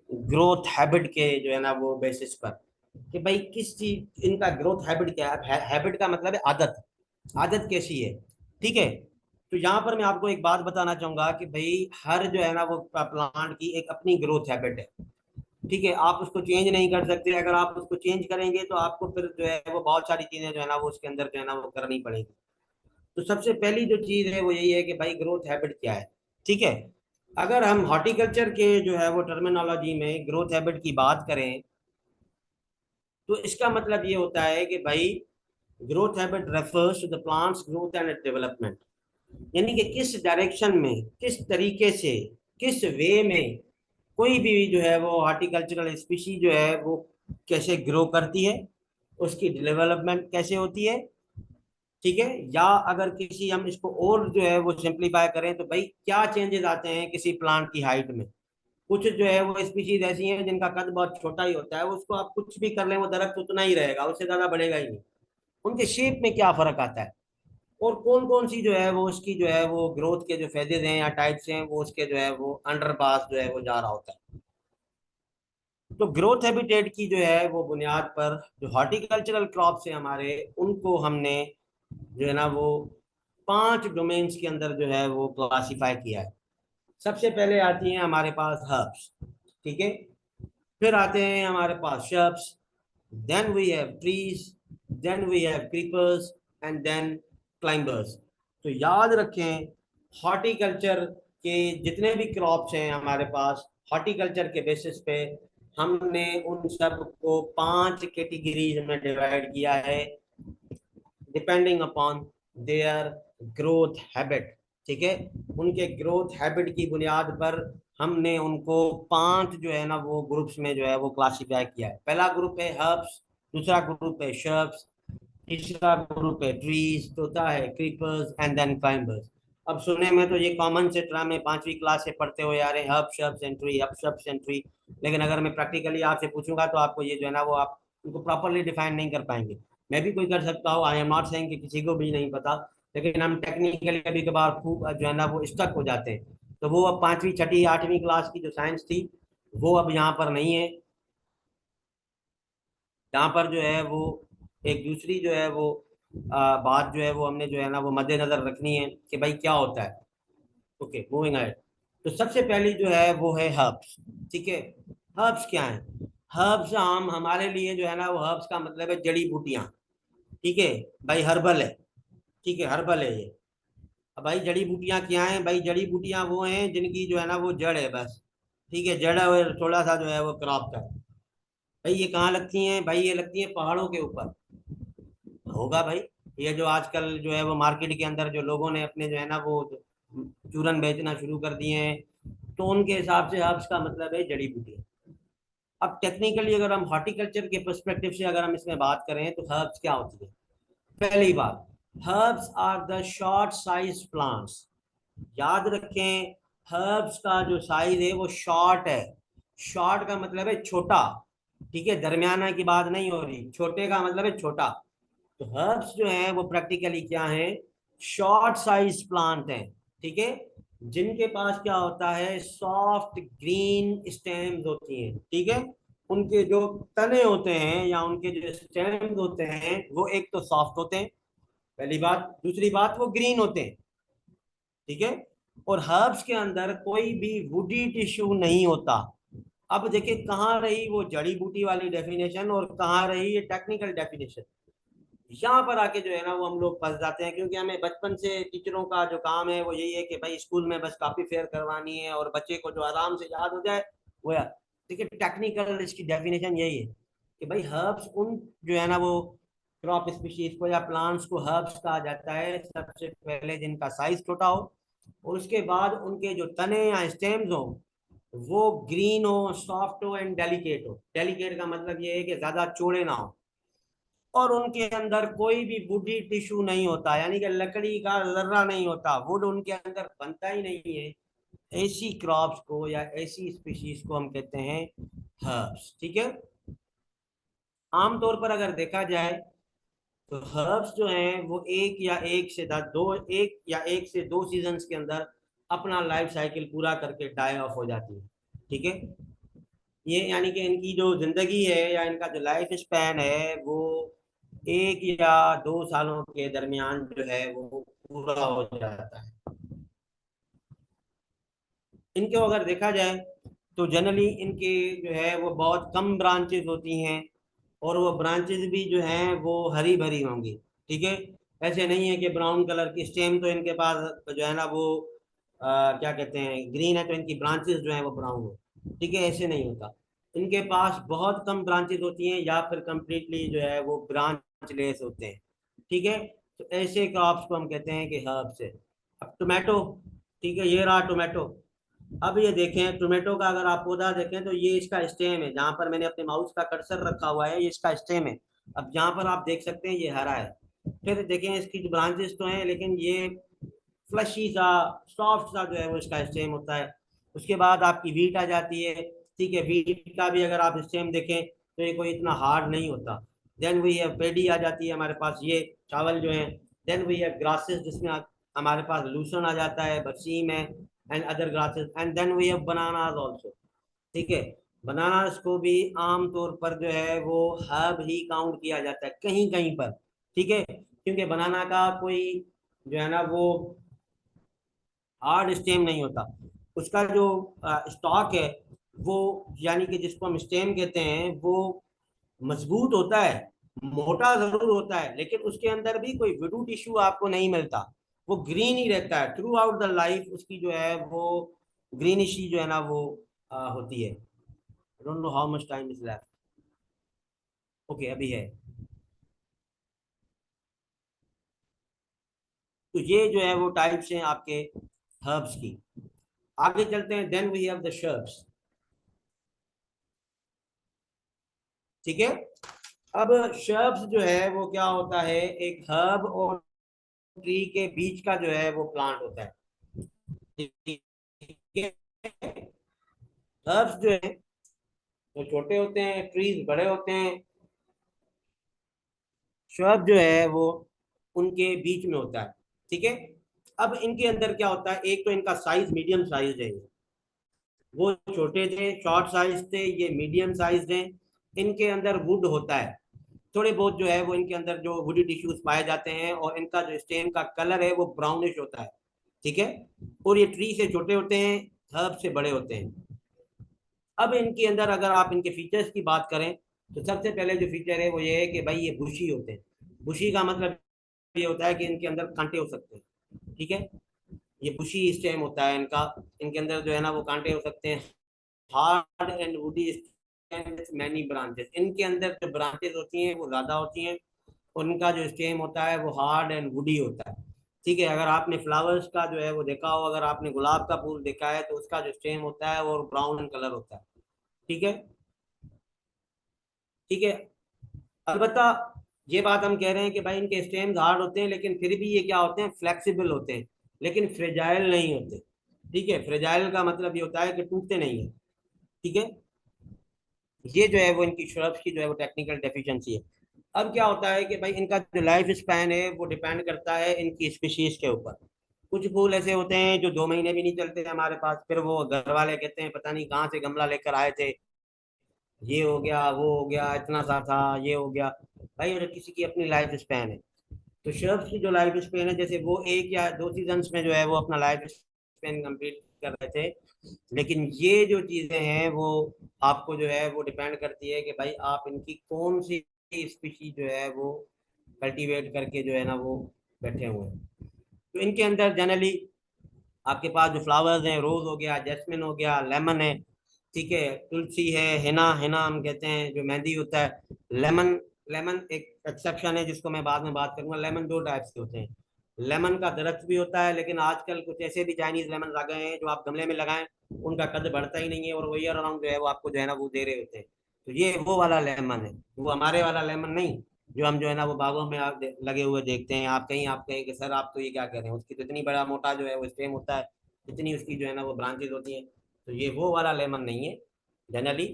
ग्रोथ हैबिट के जो है ना वो बेसिस पर, कि भाई किस चीज इनका ग्रोथ हैबिट क्या है। हैबिट का मतलब है आदत, आदत कैसी है। ठीक है, तो यहाँ पर मैं आपको एक बात बताना चाहूंगा कि भाई हर जो है ना वो प्लांट की एक अपनी ग्रोथ हैबिट है। ठीक है, आप उसको चेंज नहीं कर सकते, अगर आप उसको चेंज करेंगे तो आपको फिर जो है वो बहुत सारी चीजें जो है ना वो उसके अंदर जो है ना वो करनी पड़ेगी। तो सबसे पहली जो चीज है वो यही है कि भाई ग्रोथ हैबिट क्या है। ठीक है, अगर हम हॉर्टिकल्चर के जो है वो टर्मिनोलॉजी में ग्रोथ हैबिट की बात करें तो इसका मतलब ये होता है कि भाई growth habit refers to the plants growth and development, यानी कि किस डायरेक्शन में, किस तरीके से, किस वे में कोई भी जो है वो हॉर्टिकल्चरल स्पीशी जो है वो कैसे ग्रो करती है, उसकी डेवलपमेंट कैसे होती है। ठीक है, या अगर किसी हम इसको और जो है वो सिंप्लीफाई करें तो भाई क्या चेंजेस आते हैं किसी प्लांट की हाइट में। कुछ जो है वो स्पीशीज ऐसी हैं जिनका कद बहुत छोटा ही होता है, उसको आप कुछ भी कर लें वो दरख्त उतना ही रहेगा, उससे ज्यादा बढ़ेगा ही नहीं। उनके शेप में क्या फर्क आता है और कौन कौन सी जो है वो उसकी जो है वो ग्रोथ के जो फेजेस हैं या टाइप्स हैं वो उसके जो है वो अंडर पास जो है वो जा रहा होता है। तो ग्रोथ हैबिटेट की जो है वो बुनियाद पर जो हॉर्टिकल्चरल क्रॉप्स हैं हमारे, उनको हमने जो है ना वो 5 डोमेन्स के अंदर जो है वो क्लासिफाई किया है। सबसे पहले आती हैं हमारे पास हर्ब्स। ठीक है, फिर आते हैं हमारे पास shrubs, then we have trees, then we have creepers and then climbers। तो याद रखें हॉर्टिकल्चर के जितने भी क्रॉप्स हैं हमारे पास, हॉर्टिकल्चर के बेसिस पे हमने उन सब को 5 कैटेगरीज में डिवाइड किया है depending upon their growth habit. ठीक है, उनके ग्रोथ हैबिट की बुनियाद पर हमने उनको 5 जो है ना वो ग्रुप्स में जो है वो क्लासिफाई किया है। पहला ग्रुप है हर्ब्स, दूसरा ग्रुप है शर्ब्स, तीसरा ग्रुप है ट्रीज, चौथा है क्रीपर्स एंड देन क्लाइंबर्स। अब सुनने में तो ये कॉमन से टर्म है, 5वीं क्लास से पढ़ते हुए आ रहे हैं herb shrubs and tree, herb shrubs and tree, लेकिन अगर मैं प्रैक्टिकली आपसे पूछूंगा तो आपको ये जो है ना वो आप उनको प्रॉपरली डिफाइन नहीं कर पाएंगे। मैं भी कोई कर सकता हूँ, आई एम नॉट सेइंग कि किसी को भी नहीं पता, लेकिन हम टेक्निकली कभी कभार खूब जो है ना वो स्टक हो जाते हैं। तो वो अब 5वीं 6ठी 8वीं क्लास की जो साइंस थी वो अब यहाँ पर नहीं है। यहाँ पर जो है वो एक दूसरी जो है वो बात जो है वो हमने जो है ना वो मद्देनजर रखनी है कि भाई क्या होता है। Okay, moving ahead. तो सबसे पहली जो है वो है हर्ब्स। ठीक है, हर्ब्स क्या है? हर्ब्स हम हमारे लिए जो है ना वो हर्ब्स का मतलब है जड़ी बूटियां। ठीक है भाई, हर्बल है। ठीक है, हर्बल है ये। अब भाई जड़ी बूटियां क्या हैं? भाई जड़ी बूटियां वो हैं जिनकी जो है ना वो जड़ है बस। ठीक है, जड़ है और थोड़ा सा जो है वो क्रॉप का है। भाई ये कहाँ लगती हैं? भाई ये लगती हैं पहाड़ों के ऊपर। होगा भाई। ये जो आजकल जो है वो मार्केट के अंदर जो लोगों ने अपने जो है ना वो चूरन बेचना शुरू कर दिए हैं, तो उनके हिसाब से हर्ब्स का मतलब है जड़ी बूटी। अब टेक्निकली अगर हम हॉर्टिकल्चर के पर्सपेक्टिव से अगर हम इसमें बात करें तो हर्ब्स क्या होती है? पहली बात, herbs are the short size plants. याद रखें, हर्ब्स का जो साइज है वो शॉर्ट है। शॉर्ट का मतलब है छोटा। ठीक है, दरमियाना की बात नहीं हो रही, छोटे का मतलब है छोटा। तो हर्ब्स जो है वो प्रैक्टिकली क्या है? शॉर्ट साइज प्लांट है। ठीक है, जिनके पास क्या होता है? सॉफ्ट ग्रीन स्टेम्स होती हैं। ठीक है, उनके जो तने होते हैं या उनके जो स्टेम्स होते हैं वो एक तो सॉफ्ट होते हैं, पहली बात। दूसरी बात, वो ग्रीन होते हैं। ठीक है, और हर्ब्स के अंदर कोई भी वुडी टिश्यू नहीं होता। अब देखिए कहाँ रही वो जड़ी बूटी वाली डेफिनेशन और कहाँ रही ये टेक्निकल डेफिनेशन। यहाँ पर आके जो है ना वो हम लोग फंस जाते हैं, क्योंकि हमें बचपन से टीचरों का जो काम है वो यही है कि भाई स्कूल में बस कॉपी फेयर करवानी है और बच्चे को जो आराम से याद हो जाए वो यार। ठीक है, टेक्निकल इसकी डेफिनेशन यही है कि भाई हर्ब्स उन जो है ना वो क्रॉप स्पीशीज को या प्लांट्स को हर्ब्स कहा जाता है सबसे पहले जिनका साइज छोटा हो, और उसके बाद उनके जो तने या स्टेम्स हो वो ग्रीन हो, सॉफ्ट हो एंड डेलिकेट हो। डेलिकेट का मतलब ये है कि ज्यादा चौड़े ना हो, और उनके अंदर कोई भी वुडी टिश्यू नहीं होता, यानी कि लकड़ी का जर्रा नहीं होता, वुड उनके अंदर बनता ही नहीं है। ऐसी क्रॉप्स को या ऐसी स्पीशीज को हम कहते हैं हर्ब्स। ठीक है, आमतौर पर अगर देखा जाए तो हर्ब्स जो हैं वो एक से दो सीजन्स के अंदर अपना लाइफ साइकिल पूरा करके डाई ऑफ हो जाती है। ठीक है, ये यानी कि इनकी जो जिंदगी है या इनका जो लाइफ स्पैन है वो 1 या 2 सालों के दरमियान जो है वो पूरा हो जाता है। इनको अगर देखा जाए तो जनरली इनके जो है वो बहुत कम ब्रांचेस होती हैं, और वो ब्रांचेस भी जो हैं वो हरी भरी होंगी। ठीक है, ऐसे नहीं है कि ब्राउन कलर की स्टेम तो इनके पास जो है ना वो क्या कहते हैं ग्रीन है तो इनकी ब्रांचेस जो है वो ब्राउन हो। ठीक है, ऐसे नहीं होता। इनके पास बहुत कम ब्रांचेस होती हैं या फिर कंप्लीटली जो है वो ब्रांच लेस होते हैं। ठीक है, तो ऐसे क्रॉप्स को हम कहते हैं कि हर्ब्स है। अब टोमेटो, ठीक है, ये रहा टोमेटो। अब ये देखें टोमेटो का अगर आप पौधा देखें तो ये इसका स्टेम है, जहां पर मैंने अपने माउस का कर्सर रखा हुआ है ये इसका स्टेम है। अब यहाँ पर आप देख सकते हैं ये हरा है। फिर देखें इसकी जो ब्रांचेस तो हैं लेकिन ये फ्लशी सा सॉफ्ट सा जो है वो इसका स्टेम होता है। उसके बाद आपकी वीट आ जाती है। ठीक है, वीट का भी अगर आप स्टेम देखें तो ये कोई इतना हार्ड नहीं होता। देन वी हैव पेडी आ जाती है हमारे पास, ये चावल जो है। देन वी हैव ग्रासेस जिसमें हमारे पास लूसन आ जाता है, बरसीम है and other grasses, and then we have bananas also. ठीक है, बनानास को भी आम तौर पर जो है वो हर्ब ही काउंट किया जाता है कहीं कहीं पर। ठीक है, क्योंकि बनाना का कोई जो है ना वो हार्ड स्टेम नहीं होता। उसका जो स्टॉक है वो, यानी कि जिसको हम स्टेम कहते हैं, वो मजबूत होता है, मोटा जरूर होता है, लेकिन उसके अंदर भी कोई विडू टिश्यू आपको नहीं मिलता। वो ग्रीन ही रहता है थ्रू आउट द लाइफ, उसकी जो है वो ग्रीनिश ही जो है ना वो होती है। Don't know how much time is left. Okay, अभी है। तो ये जो है वो टाइप्स हैं आपके हर्ब्स की। आगे चलते हैं, then we have the shrubs. ठीक है, अब शर्ब्स जो है वो क्या होता है? एक हर्ब और ट्री के बीच का जो है वो प्लांट होता है। ठीक है, हर्ब्स जो है वो छोटे होते हैं, ट्रीज बड़े होते हैं, श्रब जो है वो उनके बीच में होता है। ठीक है, अब इनके अंदर क्या होता है? एक तो इनका साइज मीडियम साइज है, वो छोटे थे, शॉर्ट साइज थे, ये मीडियम साइज हैं। इनके अंदर वुड होता है, थोड़े बहुत जो है वो इनके अंदर जो वुडी टिश्यूज पाए जाते हैं, और इनका जो स्टेम का कलर है वो ब्राउनिश होता है, ठीक है। और ये ट्री से छोटे होते हैं, हर्ब से बड़े होते हैं। अब इनके अंदर अगर आप इनके फीचर्स की बात करें, तो सबसे पहले जो फीचर है वो ये है कि भाई ये बुशी होते हैं। बुशी का मतलब ये होता है कि इनके अंदर कांटे हो सकते हैं, ठीक है। ये बुशी स्टेम होता है इनका, इनके अंदर जो है ना वो कांटे हो सकते हैं। Hard and woody stems many branches, इनके अंदर जो ब्रांचेस होती हैं वो ज्यादा होती हैं। उनका जो स्टेम होता है वो हार्ड एंड वुडी होता है, ठीक है। अगर आपने फ्लावर्स का जो है वो देखा हो, अगर आपने गुलाब का फूल देखा है, तो उसका जो स्टेम होता है वो ब्राउन कलर होता है, ठीक है। ठीक है। अलबत्ता ये बात हम कह रहे हैं कि भाई इनके स्टेम्स हार्ड होते हैं, लेकिन फिर भी ये क्या होते हैं, फ्लेक्सिबल होते हैं, लेकिन फ्रेजाइल नहीं होते, ठीक है। फ्रेजाइल का मतलब ये होता है कि टूटते नहीं है, ठीक है। ये जो है वो इनकी श्रब्स की जो है वो टेक्निकल डेफिशिएंसी है। अब क्या होता है कि भाई इनका जो लाइफ स्पैन है वो डिपेंड करता है इनकी स्पीशीज के ऊपर। कुछ फूल ऐसे होते हैं जो 2 महीने भी नहीं चलते हमारे पास, फिर वो घर वाले कहते हैं पता नहीं कहाँ से गमला लेकर आए थे, ये हो गया वो हो गया, इतना सा था, ये हो गया। भाई हर किसी की अपनी लाइफ स्पैन है। तो शर्ट्स की जो लाइफ स्पेन है, जैसे वो 1 या 2 सीजन्स में जो है वो अपना लाइफ स्पेन कंप्लीट कर रहे थे, लेकिन ये जो चीजें हैं वो आपको जो है वो डिपेंड करती है कि भाई आप इनकी कौन सी स्पीशीज जो है वो कल्टीवेट करके जो है ना वो बैठे हुए हैं। तो इनके अंदर जनरली आपके पास जो फ्लावर्स हैं, रोज हो गया, जैस्मिन हो गया, लेमन है, ठीक है, तुलसी है, हिना, हिना हम कहते हैं जो मेहंदी होता है, लेमन। लेमन एक एक्सेप्शन है जिसको मैं बाद में बात करूंगा। लेमन 2 टाइप्स के होते हैं। लेमन का दरख्त भी होता है, लेकिन आजकल कुछ ऐसे भी चाइनीज लेमन आ गए हैं जो आप गमले में लगाएं उनका कद बढ़ता ही नहीं है, और वो ईयर अराउंड जो है वो आपको जो है ना वो दे रहे होते हैं। तो ये वो वाला लेमन है, वो हमारे वाला लेमन नहीं, जो हम जो है ना वो बागों में आप लगे हुए देखते हैं। आप कहें कि सर आप तो ये क्या कह रहे हैं, उसकी तो इतनी बड़ा मोटा जो है वो स्टेम होता है, इतनी उसकी जो है ना वो ब्रांचेज होती हैं। तो ये वो वाला लेमन नहीं है जनरली,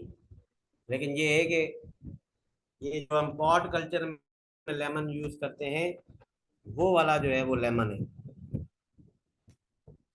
लेकिन ये है कि ये जो हम पॉट कल्चर में लेमन यूज करते हैं, वो वाला जो है वो लेमन है।